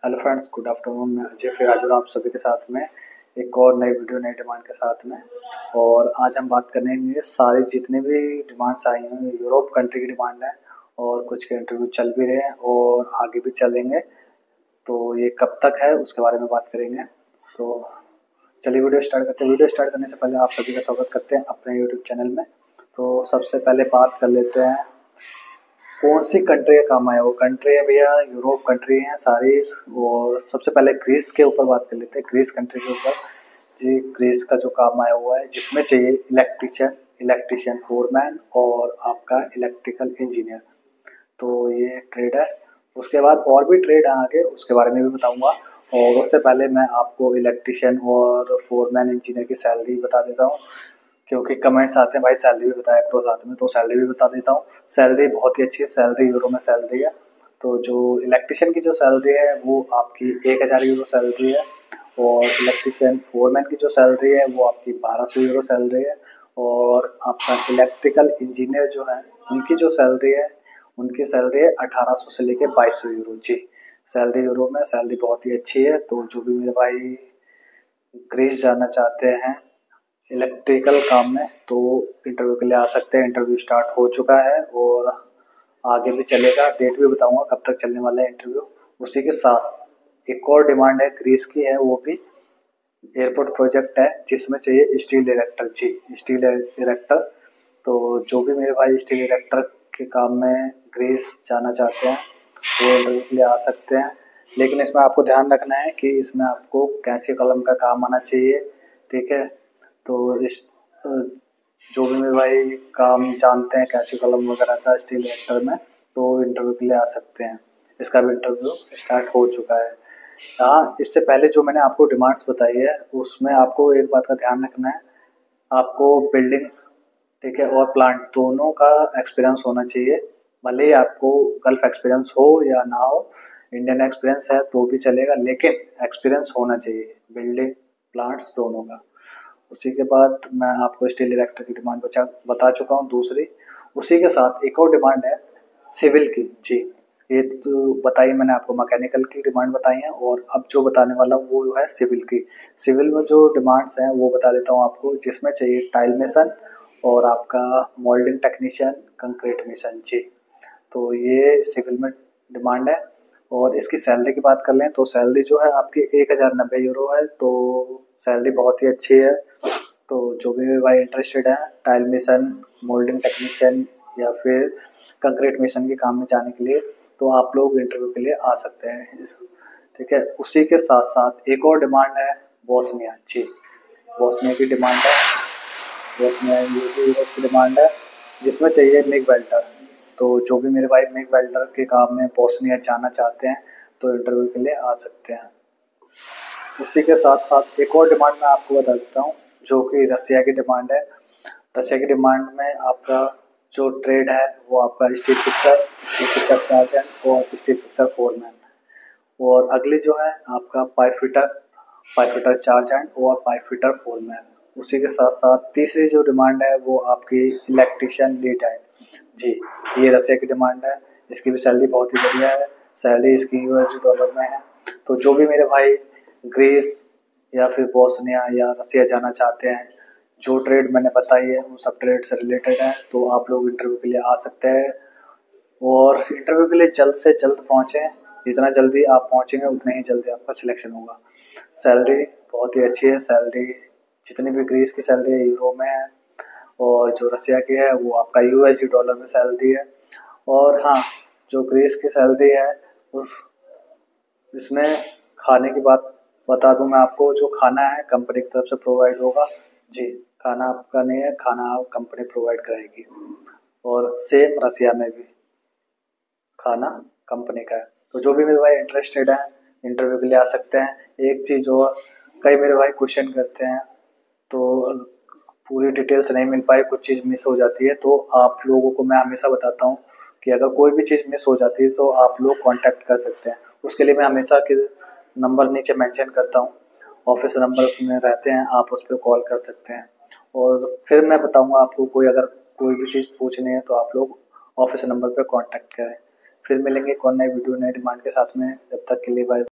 Hello friends, good afternoon. मैं अजय फिर हाजिर हूँ आप सभी के साथ में एक और नई वीडियो नई डिमांड के साथ में। और आज हम बात करेंगे सारी जितनी भी डिमांड्स आई हैं यूरोप कंट्री की डिमांड है और कुछ के इंटरव्यू चल भी रहे हैं और आगे भी चलेंगे, तो ये कब तक है उसके बारे में बात करेंगे। तो चलिए वीडियो स्टार्ट करते हैं। वीडियो स्टार्ट करने से पहले आप सभी का स्वागत करते हैं अपने यूट्यूब चैनल में। तो सबसे पहले बात कर लेते हैं कौन सी कंट्री का काम आया। वो कंट्री है भैया, यूरोप कंट्री हैं सारी। और सबसे पहले ग्रीस के ऊपर बात कर लेते हैं, ग्रीस कंट्री के ऊपर। जी, ग्रीस का जो काम आया हुआ है जिसमें चाहिए इलेक्ट्रिशियन फोरमैन और आपका इलेक्ट्रिकल इंजीनियर। तो ये ट्रेड है। उसके बाद और भी ट्रेड है आगे, उसके बारे में भी बताऊंगा। और उससे पहले मैं आपको इलेक्ट्रिशियन और फोरमैन इंजीनियर की सैलरी बता देता हूँ, क्योंकि कमेंट्स आते हैं भाई सैलरी भी बताया करो साथ में, तो सैलरी भी बता देता हूँ। सैलरी बहुत ही अच्छी है, सैलरी यूरो में सैलरी है। तो जो इलेक्ट्रिशियन की जो सैलरी है वो आपकी 1000 यूरो सैलरी है। और इलेक्ट्रिशियन फोरमैन की जो सैलरी है वो आपकी 1200 यूरो सैलरी है। और आपका इलेक्ट्रिकल इंजीनियर जो है उनकी जो सैलरी है, उनकी सैलरी है 1800 से लेके 2200 यूरो। जी, सैलरी यूरो में सैलरी बहुत ही अच्छी है। तो जो भी मेरे भाई ग्रीस जाना चाहते हैं इलेक्ट्रिकल काम में, तो इंटरव्यू के लिए आ सकते हैं। इंटरव्यू स्टार्ट हो चुका है और आगे भी चलेगा। डेट भी बताऊंगा कब तक चलने वाला है इंटरव्यू। उसी के साथ एक और डिमांड है ग्रीस की है, वो भी एयरपोर्ट प्रोजेक्ट है जिसमें चाहिए स्टील इरेक्टर। जी, स्टील इरेक्टर। तो जो भी मेरे भाई स्टील इरेक्टर के काम में ग्रीस जाना चाहते हैं वो इंटरव्यू के लिए आ सकते हैं। लेकिन इसमें आपको ध्यान रखना है कि इसमें आपको कैंची कलम का काम आना चाहिए, ठीक है। तो इस जो भी मेरे भाई काम जानते हैं कैंची कलम वगैरह का स्टील इरेक्टर में, तो इंटरव्यू के लिए आ सकते हैं। इसका भी इंटरव्यू स्टार्ट हो चुका है। हाँ, इससे पहले जो मैंने आपको डिमांड्स बताई है उसमें आपको एक बात का ध्यान रखना है। आपको बिल्डिंग्स, ठीक है, और प्लांट दोनों का एक्सपीरियंस होना चाहिए। भले ही आपको गल्फ एक्सपीरियंस हो या ना हो, इंडियन एक्सपीरियंस है तो भी चलेगा, लेकिन एक्सपीरियंस होना चाहिए बिल्डिंग प्लांट्स दोनों का। उसी के बाद मैं आपको स्टील इरेक्टर की डिमांड बता चुका हूँ दूसरी। उसी के साथ एक और डिमांड है सिविल की। जी, ये तो बताइए मैंने आपको मैकेनिकल की डिमांड बताई है, और अब जो बताने वाला हूँ वो है सिविल की। सिविल में जो डिमांड्स हैं वो बता देता हूँ आपको, जिसमें चाहिए टाइल मेसन और आपका मोल्डिंग टेक्नीशियन, कंक्रीट मेसन। जी, तो ये सिविल में डिमांड है। और इसकी सैलरी की बात कर लें तो सैलरी जो है आपकी 1090 यूरो है। तो सैलरी बहुत ही अच्छी है। तो जो भी भाई इंटरेस्टेड है टाइल मिशन, मोल्डिंग टेक्नीशियन या फिर कंक्रीट मिशन के काम में जाने के लिए, तो आप लोग इंटरव्यू के लिए आ सकते हैं ठीक है। उसी के साथ साथ एक और डिमांड है बोस्निया। जी, बोस्निया की डिमांड है। बोस्निया ये भी यूरोप की डिमांड है जिसमें चाहिए मिग वेल्डर। तो जो भी मेरे भाई मिग वेल्डर के काम में बोस्निया जाना चाहते हैं तो इंटरव्यू के लिए आ सकते हैं। उसी के साथ साथ एक और डिमांड मैं आपको बता देता हूँ जो कि रसिया की डिमांड है। रसिया की डिमांड में आपका जो ट्रेड है वो आपका स्टील फिक्सर चार्जेंट और स्टील फिक्सर फोरमैन। और अगली जो है आपका पाइप फिटर चार्जेंट और पाइप फिटर फोरमैन। उसी के साथ साथ तीसरी जो डिमांड है वो आपकी इलेक्ट्रिशियन लीड है। जी, ये रसिया की डिमांड है। इसकी भी सैलरी बहुत ही बढ़िया है। सैलरी इसकी यूएसडी डॉलर में है। तो जो भी मेरे भाई ग्रीस या फिर बोस्निया या रसिया जाना चाहते हैं, जो ट्रेड मैंने बताई है उन सब ट्रेड से रिलेटेड है, तो आप लोग इंटरव्यू के लिए आ सकते हैं। और इंटरव्यू के लिए जल्द से जल्द पहुँचें। जितना जल्दी आप पहुँचेंगे उतना ही जल्दी आपका सिलेक्शन होगा। सैलरी बहुत ही अच्छी है। सैलरी जितनी भी ग्रीस की सैलरी है यूरो में है, और जो रसिया की है वो आपका यूएसडी डॉलर में सैलरी है। और हाँ, जो ग्रीस की सैलरी है उस इसमें खाने की बात बता दूं मैं आपको, जो खाना है कंपनी की तरफ से प्रोवाइड होगा। जी, खाना आपका नहीं है, खाना कंपनी प्रोवाइड कराएगी। और सेम रसिया में भी खाना कंपनी का है। तो जो भी मेरे भाई इंटरेस्टेड है इंटरव्यू के लिए आ सकते हैं। एक चीज़ और, कई मेरे भाई क्वेश्चन करते हैं तो पूरी डिटेल्स नहीं मिल पाई, कुछ चीज़ मिस हो जाती है, तो आप लोगों को मैं हमेशा बताता हूँ कि अगर कोई भी चीज़ मिस हो जाती है तो आप लोग कांटेक्ट कर सकते हैं। उसके लिए मैं हमेशा के नंबर नीचे मेंशन करता हूँ, ऑफिस नंबर उसमें रहते हैं, आप उस पर कॉल कर सकते हैं। और फिर मैं बताऊँगा आपको, कोई अगर कोई भी चीज़ पूछनी है तो आप लोग ऑफिस नंबर पर कॉन्टैक्ट करें। फिर मिलेंगे एक और नई वीडियो नई डिमांड के साथ में। जब तक के लिए बाय।